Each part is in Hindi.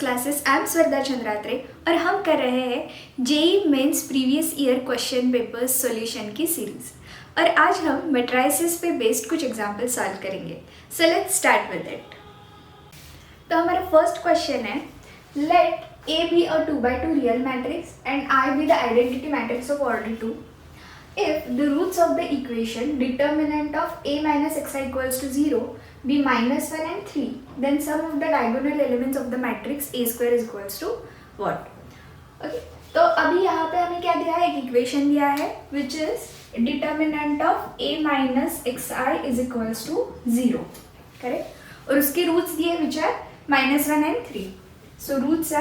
क्लासेस। आई एम स्वर्धा चंद्रात्रे और हम कर रहे हैं JEE mains previous year question papers solution की सीरीज। और आज हम मैट्राइसेस पे बेस्ड कुछ एग्जाम्पल सॉल्व करेंगे। So let's start with it. तो हमारा फर्स्ट क्वेश्चन है, let A be a 2x2 real matrix and I be the identity matrix of order 2. If the roots of the equation determinant of A minus xi equals to 0 be minus 1 and 3, then sum of the diagonal elements of the matrix A square is equals to what? Okay, तो अभी यहाँ पे हमें क्या दिया है, एक इक्वेशन दिया है which is determinant of A minus xi is equals to 0, correct? और उसके रूट्स दिए which are minus 1 and 3. So roots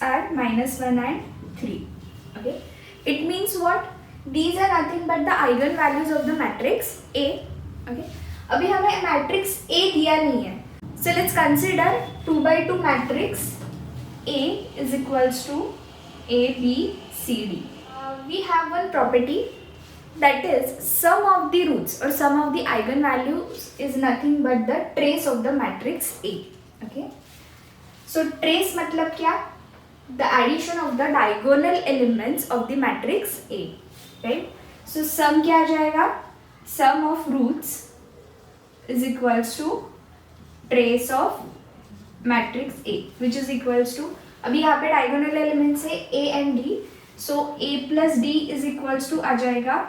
are minus 1 and 3. Okay, it means what? These are nothing but the eigenvalues of the matrix A. Okay, अभी हमें matrix A दिया नहीं है. So let's consider 2x2 matrix A is equals to A, B, C, D. We have one property, that is sum of the roots or sum of the eigenvalues is nothing but the trace of the matrix A. Okay, so trace मतलब क्या? The addition of the diagonal elements of the matrix A, right? So sum क्या आ जाएगा? Sum of roots is equals to trace of matrix A, which is equals to, अभी यहाँ पे diagonal elements है A and D, so A plus D is equals to आ जाएगा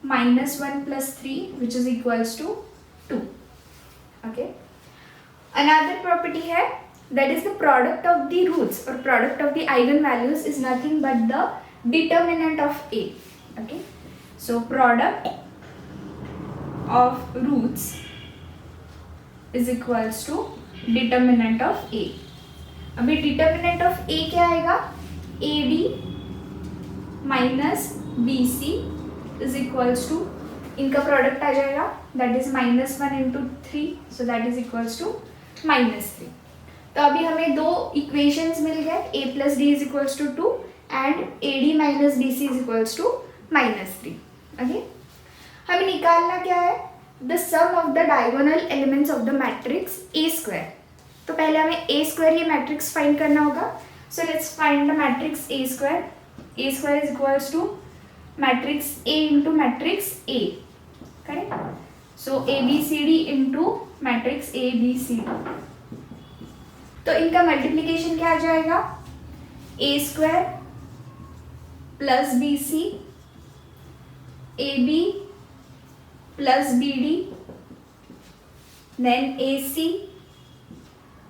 minus 1 plus 3, which is equals to 2. Okay, another property है, that is the product of the roots or product of the eigenvalues is nothing but the determinant of A. Okay, so product of roots is equals to determinant of A. अभी determinant of A क्या आएगा? AB minus BC is equals to, इनका product आ जाएगा, that is minus 1 into 3, so that is equals to minus 3. तो अभी हमें दो इक्वेशंस मिल गए, A plus D is equals to 2 and AD minus BC is equals to minus 3. Okay, हमें निकालना क्या है? The sum of the diagonal elements of the matrix A square. तो पहले हमें A square ये मैट्रिक्स फाइंड करना होगा. So let's find the matrix A square. A square is equals to matrix A into matrix A, correct? So ABCD into matrix ABCD. तो इनका मल्टीप्लिकेशन क्या आ जाएगा? A square plus BC, AB plus BD, then AC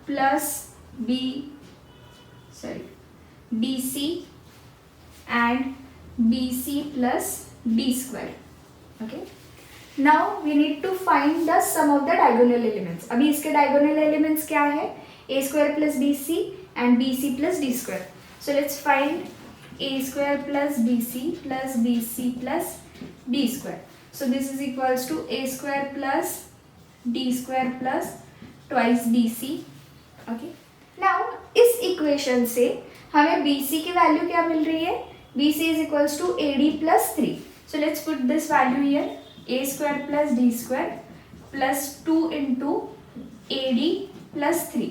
plus DC and BC plus D square. Okay, now we need to find the sum of the diagonal elements. अभी इसके diagonal elements क्या है? A square plus BC and BC plus D square. So let's find A square plus BC plus BC plus D square. So this is equals to A square plus D square plus twice BC. Okay, now इस equation से हमें BC की वैल्यू क्या मिल रही है? BC is equals to AD plus 3. So let's put this value here, A square plus D square plus 2 into AD plus 3.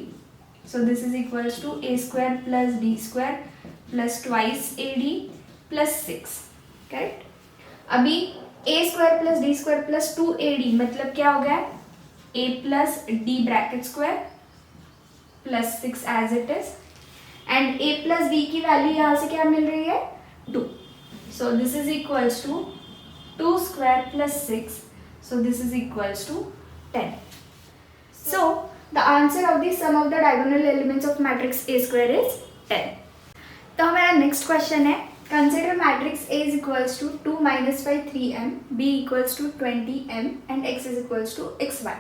So this is equals to A square plus D square plus twice AD plus 6, correct? अभी A square plus D square plus 2AD मतलब क्या हो गया? A plus D bracket square plus 6 as it is, and A plus D की वैल्यू यहाँ से क्या मिल रही है? 2. So this is equals to 2 square plus 6. So this is equals to 10. So the answer of the sum of the diagonal elements of matrix A square is 10. तो हमारा next question है, consider matrix A is equals to 2 minus 5 3m, B equals to 20m and x is equals to xy.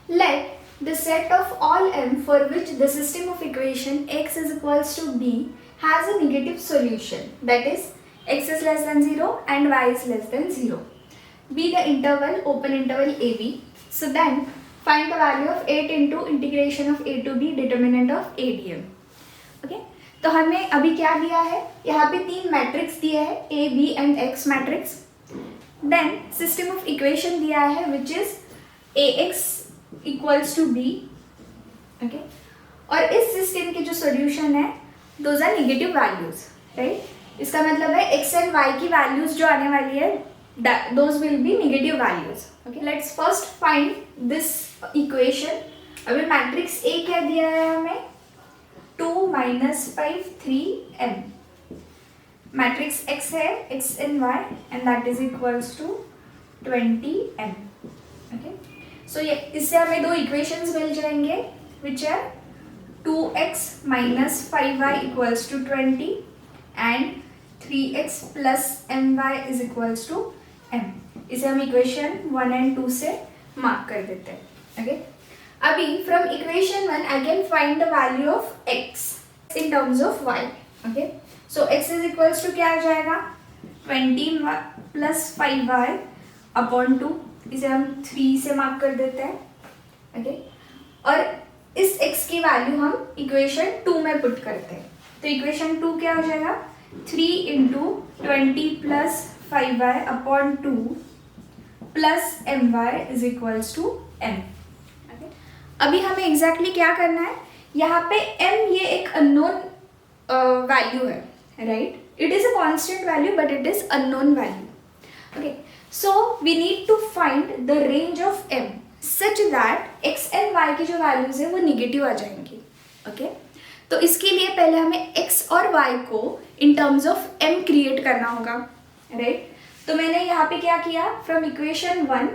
Let the set of all m for which the system of equation x is equals to b has a negative solution, that is x is less than 0 and y is less than 0. Be the interval, open interval AB. So then find the value of 8 into integration of a to b determinant of ADM. Okay, तो हमें अभी क्या दिया है? यहाँ पे तीन मैट्रिक्स दिए हैं, A, B and X matrix. Then system of equation दिया है which is AX equals to B. Okay, और इस सिस्टम के जो सोल्यूशन है those are negative values, right. इसका मतलब है एक्स एंड वाई की वैल्यूज जो आने वाली है those will be negative values. Okay, let's first find this equation. अभी मैट्रिक्स ए क्या दिया है हमें, 2 - 5 3 m। मैट्रिक्स x है x and y and that is equals to 20m। Okay, so ये इससे हमें दो इक्वेशंस मिल जाएंगे विच है 2x - 5y equals to 20 and 3x plus my is equals to m। इसे हम इक्वेशन 1 and 2 से मार्क कर देते हैं। ओके, अभी from equation 1 I can find the value of x in terms of y। Okay, so x is equals to क्या आ जाएगा 20 + 5y अपॉन 2। इसे हम 3 से मार्क कर देते हैं। ओके, और इस x की वैल्यू हम इक्वेशन 2 में पुट करते हैं। तो इक्वेशन 2 क्या हो जाएगा 3 × 20 + 5y upon 2 plus my is equals to m। अभी हमें एग्जैक्टली क्या करना है, यहाँ पे m ये एक अननोन वैल्यू है, right. It is a constant value but it is unknown value. Okay, so we need to find the range of m such that x and y की जो वैल्यूज है वो निगेटिव आ जाएंगी। ओके, तो इसके लिए पहले हमें x और y को इन टर्म्स ऑफ m क्रिएट करना होगा, राइट। तो मैंने यहाँ पे क्या किया, फ्रॉम इक्वेशन 1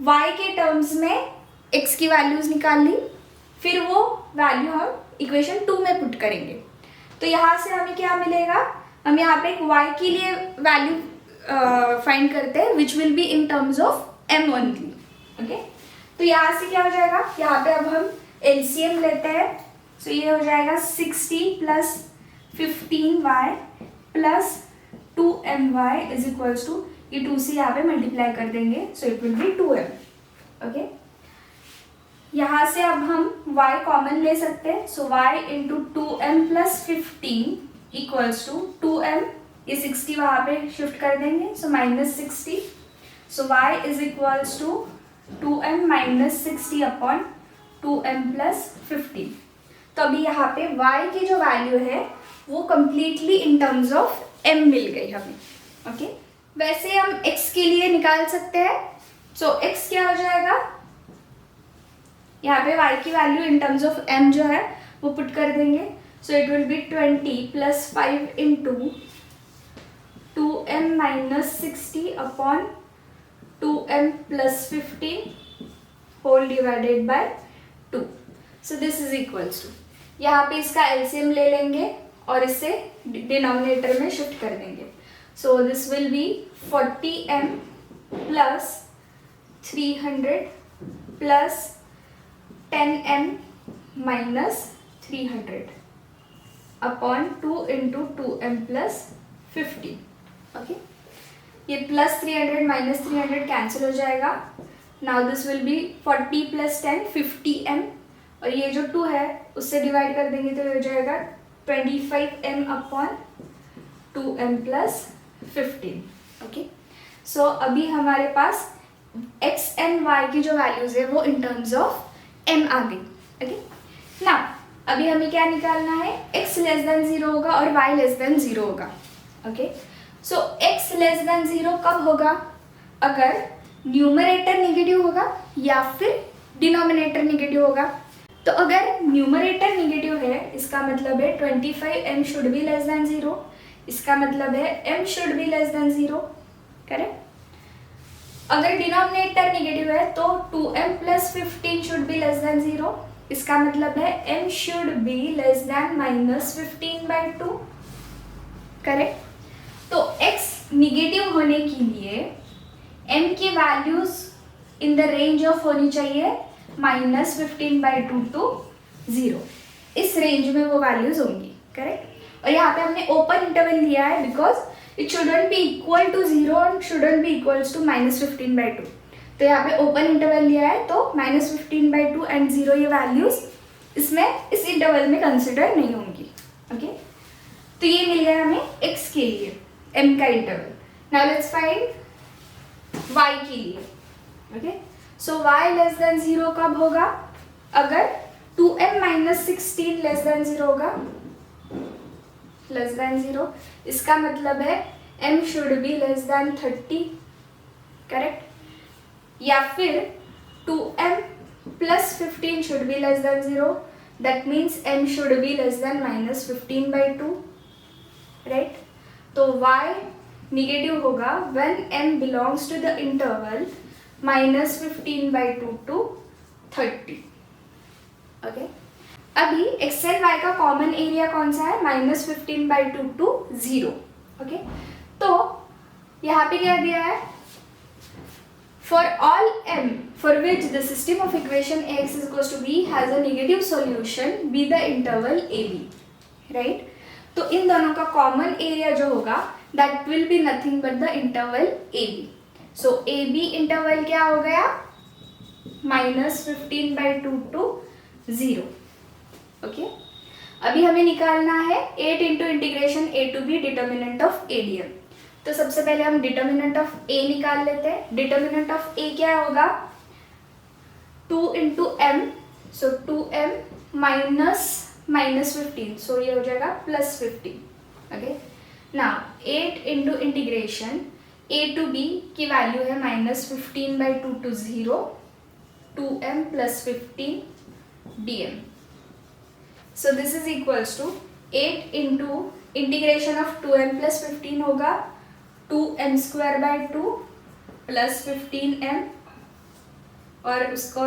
y के टर्म्स में x की वैल्यूज निकाल ली, फिर वो वैल्यू हम इक्वेशन 2 में पुट करेंगे। तो यहाँ से हमें क्या मिलेगा, हम यहाँ पे एक y के लिए वैल्यू फाइंड करते हैं which will be in terms of m only. Okay, तो यहाँ से क्या हो जाएगा, यहाँ पे अब हम LCM लेते हैं। सो ये हो जाएगा 60 + 15y + 2my is equals to, ये 2 से यहाँ पे मल्टीप्लाई कर देंगे, so it will B 2m। Okay, यहाँ से अब हम y कॉमन ले सकते हैं। सो y × 2m + 15 equals to 2m, ये 60 वहाँ पे शिफ्ट कर देंगे, so -60। So y is equals to 2m - 60 upon 2m + 15। तो अभी यहाँ पे y की जो वैल्यू है वो completely in terms of m मिल गई हमें। ओके, वैसे हम x के लिए निकाल सकते हैं। सो x क्या हो जाएगा, यहाँ पे y की value in terms of m जो है वो पुट कर देंगे। So it will be 20 + 5 × 2m - 60 upon 2m + 15 whole divided by 2। So this is equals to, यहाँ पे इसका एलसीएम ले लेंगे और इसे डिनोमिनेटर में शिफ्ट कर देंगे। So this will be 40m + 300 + 10m - 300 upon 2 × 2m + 15। Okay, ये +300 - 300 कैंसिल हो जाएगा। Now this will be 40 + 10 50m, और ये जो 2 है उससे डिवाइड कर देंगे तो हो जाएगा 25m अपॉन 2m + 15। ओके, सो अभी हमारे पास x एंड y की जो वैल्यूज है वो इन टर्म्स ऑफ m आ गई। ओके, नाउ अभी हमें क्या निकालना है, x < 0 होगा और y < 0 होगा। ओके, सो x < 0 कब होगा, अगर न्यूमरेटर नेगेटिव होगा या फिर डिनोमिनेटर नेगेटिव होगा। तो अगर न्यूमरेटर नेगेटिव है इसका मतलब है 25m शुड बी < 0, इसका मतलब है m शुड बी < 0, करेक्ट। अगर डिनोमिनेटर नेगेटिव है तो 2m + 15 शुड बी < 0, इसका मतलब है m शुड बी -15/2, करेक्ट। तो x निगेटिव होने के लिए m की values in the range of होनी चाहिए -15/2 to 0, इस रेंज में वो वैल्यूज होंगी, करेक्ट। और यहाँ पे हमने ओपन इंटरवल लिया है because it shouldn't be equal to 0 and shouldn't be equals to -15/2। तो यहाँ पे ओपन इंटरवल लिया है तो -15/2 एंड 0 ये वैल्यूज इसमें इस इंटरवल में कंसिडर नहीं होंगी। ओके, तो ये मिल गया हमें x के लिए m का interval. Now let's find y के लिए। ओके, सो y < 0 कब होगा, अगर 2m माइनस 16 लेस देन 0 होगा, लेस देन 0. इसका मतलब है m should be less than 30, correct. या फिर 2m plus 15 should be less than 0, that means m should be less than minus 15/2, right. तो y निगेटिव होगा when m belongs to the interval minus 15/2 to 30. Okay. अभी x एंड y का कॉमन एरिया कौन सा है? Minus 15/2 to 0. ओके. तो यहाँ पे क्या दिया है? For all m for which the system of equation ax is equals to b has a negative solution be the interval ab, right. तो इन दोनों का कॉमन एरिया जो होगा that will be nothing but the interval ab. So ab interval क्या हो गया? Minus 15/2 to 0. ओके. अभी हमें निकालना है 8 into integration a to b determinant of ADM. तो सबसे पहले हम डिटर्मिनेंट ऑफ a निकाल लेते हैं. डिटर्मिनेंट ऑफ a क्या होगा? 2 into m, so 2m minus 15, so ये हो जाएगा plus 15. Okay. Now 8 into integration a to b की वैल्यू है minus 15/2 to 0, 2m plus 15 dm. So this is equals to 8 into integration of 2m plus 15 होगा 2m² प्लस 15m, और उसका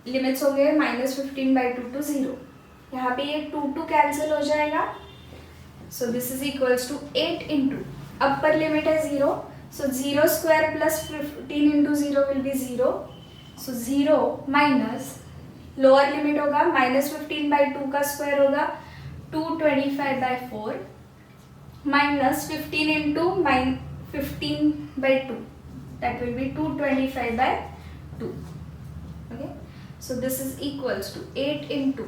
लिमिट्स होंगे माइनस 15/2 टू 0. यहाँ पे ये 2 कैंसिल हो जाएगा. So this is equals to 8 into upper limit है 0, so 0² plus 15 into 0 will be 0. So 0 minus lower limit होगा माइनस 15/2 का स्क्वायर होगा 225/4 minus 15 into 15/2, that will be 225/2. Okay. So this is equals to 8 into,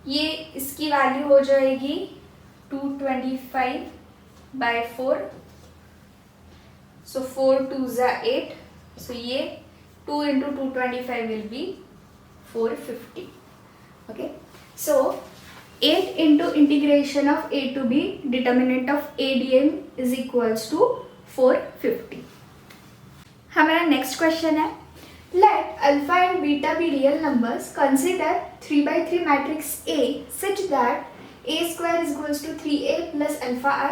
ये इसकी वैल्यू हो जाएगी 225/4, सो 4 2s 8, सो ये 2 into 225 will be 450. Okay. So 8 into integration of a to b determinant of ADM is equals to 450. हमारा नेक्स्ट क्वेश्चन है, let alpha and beta be real numbers. Consider 3/3 matrix A such that a square is equals to 3a plus alpha I.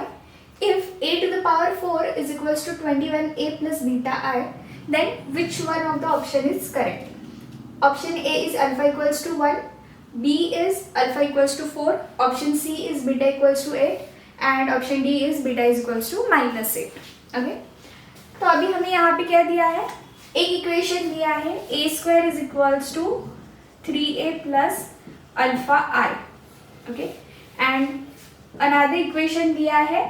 If a to the power 4 is equals to 21a plus beta I, then which one of the option is correct? Option A is alpha equals to 1, B is alpha equals to 4, option C is beta equals to 8, and option D is beta is equals to minus 8. Okay. तो अभी हमें यहाँ पे क्या दिया है? एक इक्वेशन दिया है a² is equals to 3a plus alpha I. Okay. And another equation दिया है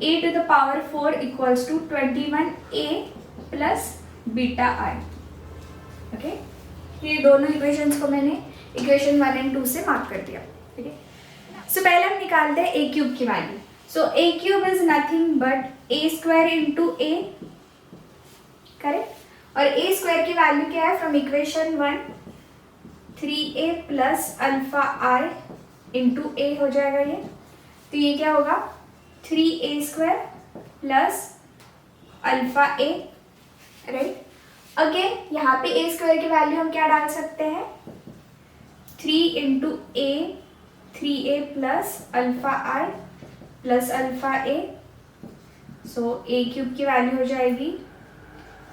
a to the power 4 equals to 21a plus beta I. Okay. ये दोनों इक्वेशंस को मैंने इक्वेशन 1 एंड 2 से मार्क कर दिया. ठीक है. सो पहले हम निकालते हैं a क्यूब की value. So a cube is nothing but a² into a, correct. और a² की वैल्यू क्या है? From equation 1 3a plus alpha I into a हो जाएगा ये. तो ये क्या होगा? 3a² plus alpha a, right. Again यहाँ पे a² की वैल्यू हम क्या डाल सकते हैं? 3 into a, 3a plus alpha I plus alpha a. So a cube की वैल्यू हो जाएगी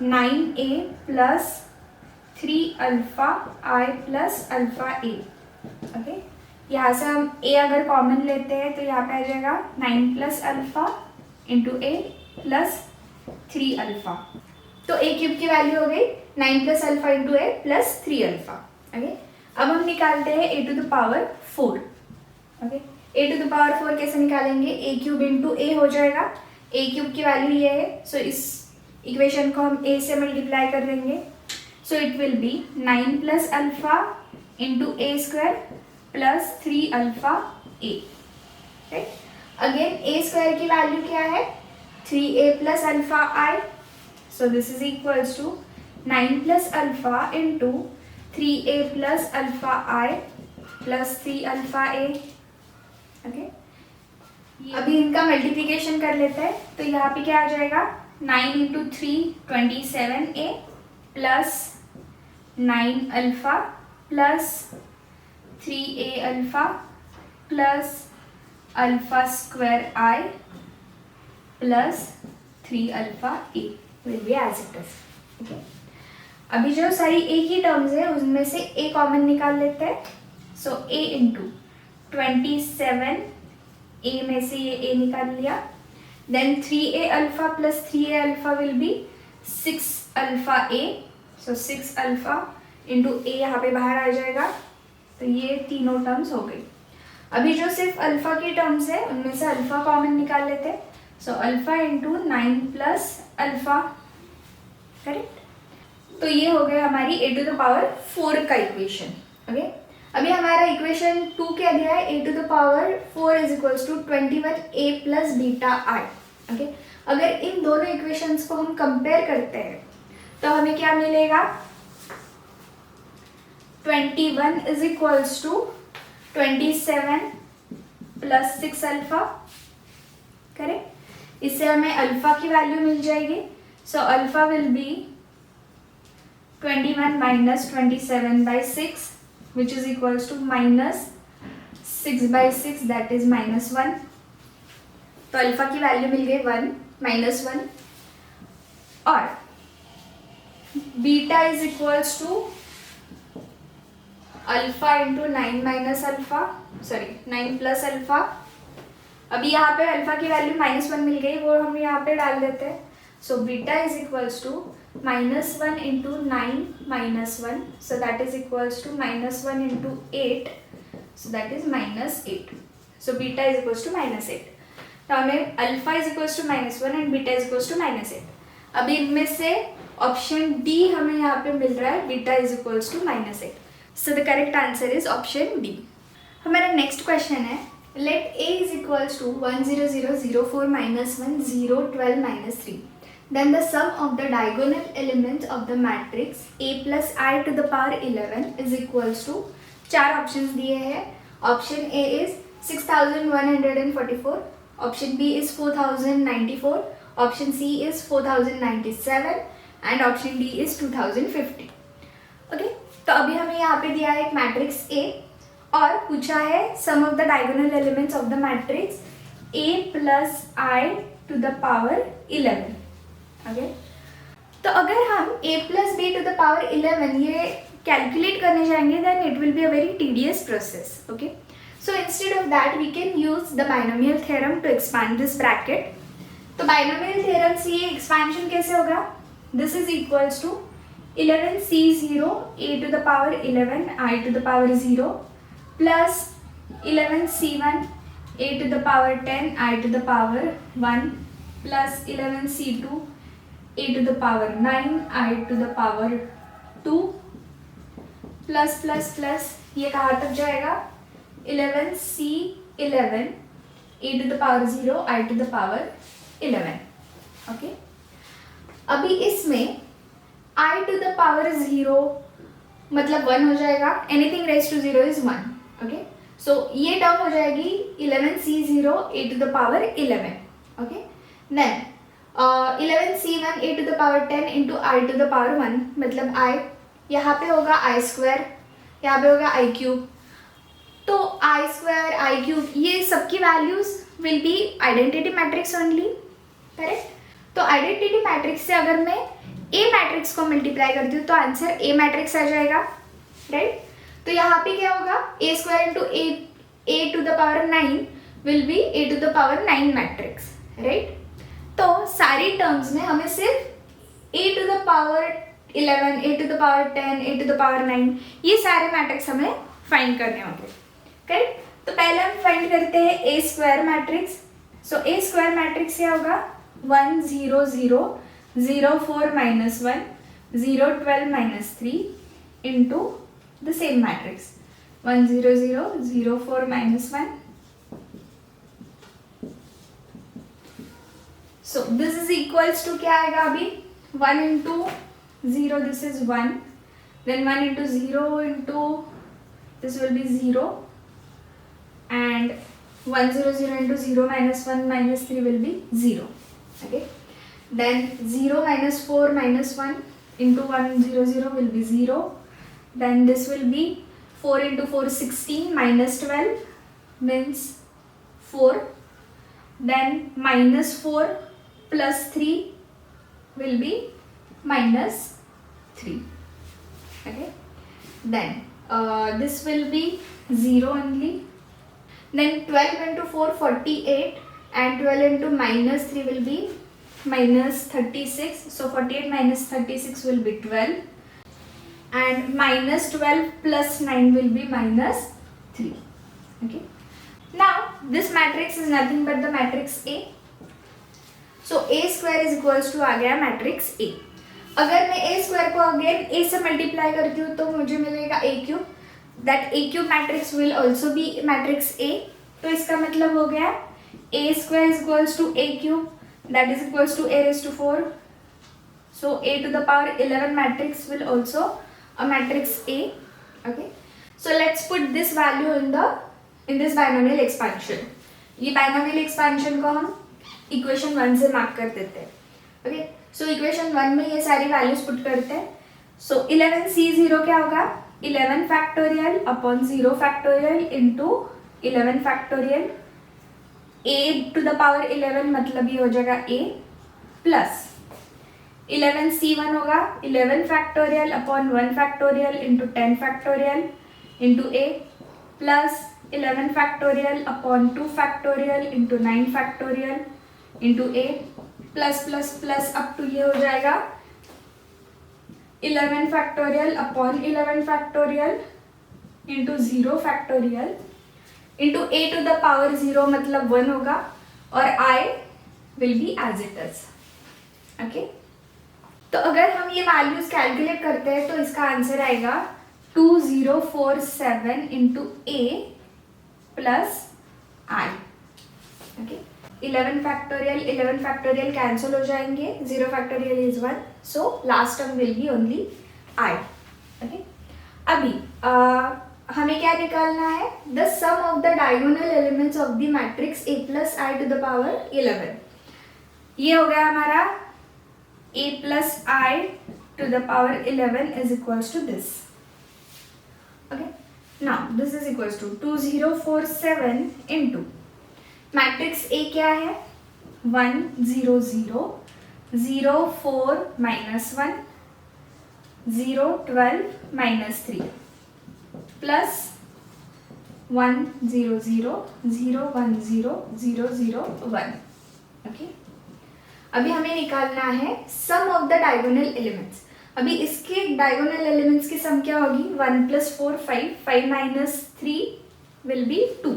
9a plus 3 alpha I plus alpha A. Okay. यहाँ से हम a अगर कॉमन लेते हैं तो यहाँ पे आ जाएगा 9 plus alpha into a plus 3 alpha. तो a क्यूब की वैल्यू हो गई 9 plus alpha into a plus 3 alpha. Okay. अब हम निकालते हैं a to the power 4. Okay. a to the power 4 कैसे निकालेंगे? a क्यूब इंटू a हो जाएगा. a क्यूब की वैल्यू ये है, सो इस इक्वेशन को हम a से मल्टीप्लाई कर देंगे. So it will be 9 plus alpha into a² plus 3 alpha a. Right. Again a² की वैल्यू क्या है? 3a plus alpha i. So this is equals to 9 plus alpha into 3a plus alpha I plus 3 alpha A. Okay, अभी इनका मल्टीप्लिकेशन कर लेते हैं। तो यहाँ पे क्या आ जाएगा, 9 into 3 27a plus 9 alpha plus 3a alpha plus alpha square I plus 3 alpha A will be as it is. Okay, अभी जो सारी ए की टर्म्स है उनमें से ए कॉमन निकाल लेते हैं। सो ए इंटू 27 ए में से ये ए निकाल लिया, then 3a alpha plus 3a alpha will be 6 alpha A. So 6 alpha into A यहाँ पे बाहर आ जाएगा, तो ये तीनों टर्म्स हो गई। अभी जो सिर्फ अल्फा की टर्म्स है उनमें से अल्फा कॉमन निकाल लेते हैं। So alpha into 9 plus alpha, correct. तो ये हो गया हमारी a टू द पावर 4 का इक्वेशन। ओके, अभी हमारा इक्वेशन 2 क्या दिया है, a to the power 4 is equals to 21a plus beta I. Okay, अगर इन दोनों इक्वेशंस को हम कंपेयर करते हैं तो हमें क्या मिलेगा, 21 is equals to 27 plus 6 alpha, correct. इससे हमें अल्फा की वैल्यू मिल जाएगी। So alpha will be 21 minus 27 by 6 which is equals to minus 6 by 6 that is minus 1। तो अल्फा की वैल्यू मिल गई 1 माइनस 1, और beta is equals to alpha into 9 minus alpha, sorry 9 plus alpha. अभी यहाँ पे अल्फा की वैल्यू -1 मिल गई, वो हम यहाँ पे डाल देते हैं। So beta is equals to -1 into 9 minus 1, so that is equals to -1 into 8, so that is -8। so beta is equals to -8। तो हमें alpha is equals to -1 and beta is equals to -8। अभी इनमें से ऑप्शन डी हमें यहाँ पे मिल रहा है, beta is equals to -8। So the correct answer is option D. हमारा नेक्स्ट क्वेश्चन है, let a is equals to 1 0 0 0 4 -1 0 12 -3, then the sum of the diagonal elements of the matrix a plus I to the power 11 is equals to, चार ऑप्शंस दिए हैं। Option A is 6144, option B is 4094, option C is 4097 and option D is 2050। Okay, तो अभी हमें यहाँ पे दिया है एक मैट्रिक्स ए और पूछा है sum of the diagonal elements of the matrix a plus I to the power 11। Okay, तो अगर हम a plus B to the power 11 ये कैलकुलेट करने जाएंगे then it will be a very tedious process. Okay, so instead of that we can use the binomial theorem to expand this bracket. तो बाइनोमियल थ्योरम से ये एक्सपेंशन कैसे होगा, this is equals to 11c0 a to the power 11 I to the power 0 plus 11c1 a to the power 10 I to the power 1 plus 11c2 a to the power 9 I to the power 2 plus plus plus ये कहाँ तक जाएगा, 11c11 a to the power 0 I to the power 11। Okay, अभी इसमें I to the power 0 मतलब 1 हो जाएगा, anything raise to 0 is 1। Okay, so ये टर्म हो जाएगी 11c0 a to the power 11। Okay, then 11c1 a to the power 10 into I to the power 1 मतलब I, यहाँ पे होगा I स्क्वायर, यहाँ पे होगा I क्यूब। तो I स्क्वायर I क्यूब ये सबकी values will be identity matrix only, correct. तो आइडेंटिटी मैट्रिक्स से अगर मैं A मैट्रिक्स को मल्टीप्लाई करती हूँ तो आंसर A मैट्रिक्स आ जाएगा, राइट। तो यहाँ पे क्या होगा, A square into A to the power 9 will be A to the power 9 matrix, right. तो सारी टर्म्स में हमें सिर्फ a to the power 11, a to the power 10, a to the power 9 ये सारे मैट्रिक्स हमें फाइंड करने होंगे, करेक्ट। तो पहले हम फाइंड करते हैं a square matrix. So a square matrix क्या होगा, 1 0 0 0 4 -1 0 12 -3 into the same matrix 1 0 0 0 4 -1। So this is equals to क्या आएगा, अभी 1 into 0 this is 1 then 1 into 0 into this will be 0, and 1 0 0 into 0 minus 1 minus 3 will be 0. Okay, then 0 minus 4 minus 1 into 1 0 0 will be 0. Then this will be 4 into 4 16 minus 12 means 4. Then minus 4 plus 3 will be minus 3. Okay, then this will be 0 only. Then 12 into 4 48, and 12 into minus 3 will be minus 36. So 48 minus 36 will be 12, and minus 12 plus 9 will be minus 3. Okay, now this matrix is nothing but the matrix A. So A square is equals to आ गया मैट्रिक्स A. अगर मैं A स्क्वायर को अगेन A से मल्टीप्लाई करती हूँ तो मुझे मिलेगा A cube. That A cube matrix will also be matrix A. तो इसका मतलब हो गया A square is equals to A cube, that is equals to A raised to 4. So A to the power 11 matrix will also a matrix A. Okay, so let's put this value in this binomial expansion. ये binomial expansion को हम इक्वेशन 1 से मैप कर देते हैं. ओके, सो इक्वेशन 1 में ये सारी वैल्यूज पुट करते हैं. सो 11C0 क्या होगा? 11 factorial upon 0 factorial into 11 factorial. A to the power 11 मतलब ये हो जाएगा A प्लस 11C1 होगा 11 factorial upon 1 factorial into 10 factorial into A plus 11 factorial upon 2 factorial into 9 factorial into A plus plus plus up to ये हो जाएगा 11 factorial upon 11 factorial into 0 factorial into A to the power 0 मतलब 1 होगा और I will be as it is. Okay, तो अगर हम ये वैल्यूज कैलकुलेट करते हैं तो इसका आंसर आएगा 2047 into A plus I. Okay, 11 factorial cancel हो जाएंगे, 0 factorial is 1, so last term will be only I. Okay, अभी हमें क्या निकालना है? The sum of the diagonal elements of the matrix A plus I to the power 11. ये हो गया हमारा A plus I to the power 11 is equals to this. Okay, now this is equals to 2047 into matrix A क्या है? 1 0 0 0 4 minus 1 0 12 minus 3 plus 1 0 0 0 1 0 0 0 1. ओके, अभी हमें निकालना है sum of the diagonal elements. अभी इसके डायगोनल एलिमेंट्स की सम क्या होगी? 1 plus 4 5, 5 minus 3 will be 2.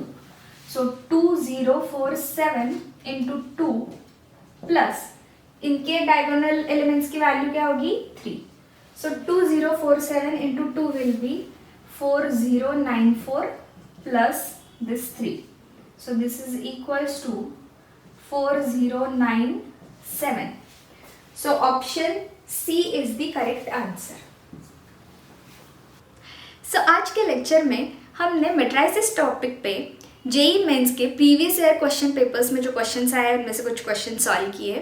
So 2047 into 2 plus इनके डायगोनल एलिमेंट्स की वैल्यू क्या होगी? 3. So 2047 into 2 will be 4094 plus this 3. So this is equals to 4097. So option C is the correct answer. So आज के लेक्चर में हमने मैट्रिसेस टॉपिक पे जेईई मेंस के प्रीवियस ईयर क्वेश्चन पेपर्स में जो क्वेश्चंस आए उनमें से कुछ क्वेश्चन सॉल्व किए.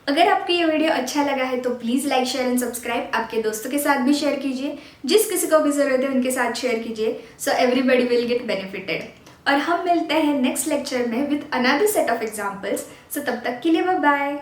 अगर आपको ये वीडियो अच्छा लगा है तो please like share and subscribe. आपके दोस्तों के साथ भी शेयर कीजिए, जिस किसी को भी ज़रूरत है उनके साथ शेयर कीजिए, so everybody will get benefited. और हम मिलते हैं नेक्स्ट लेक्चर में with another set of examples. So तब तक के लिए बाय बाय.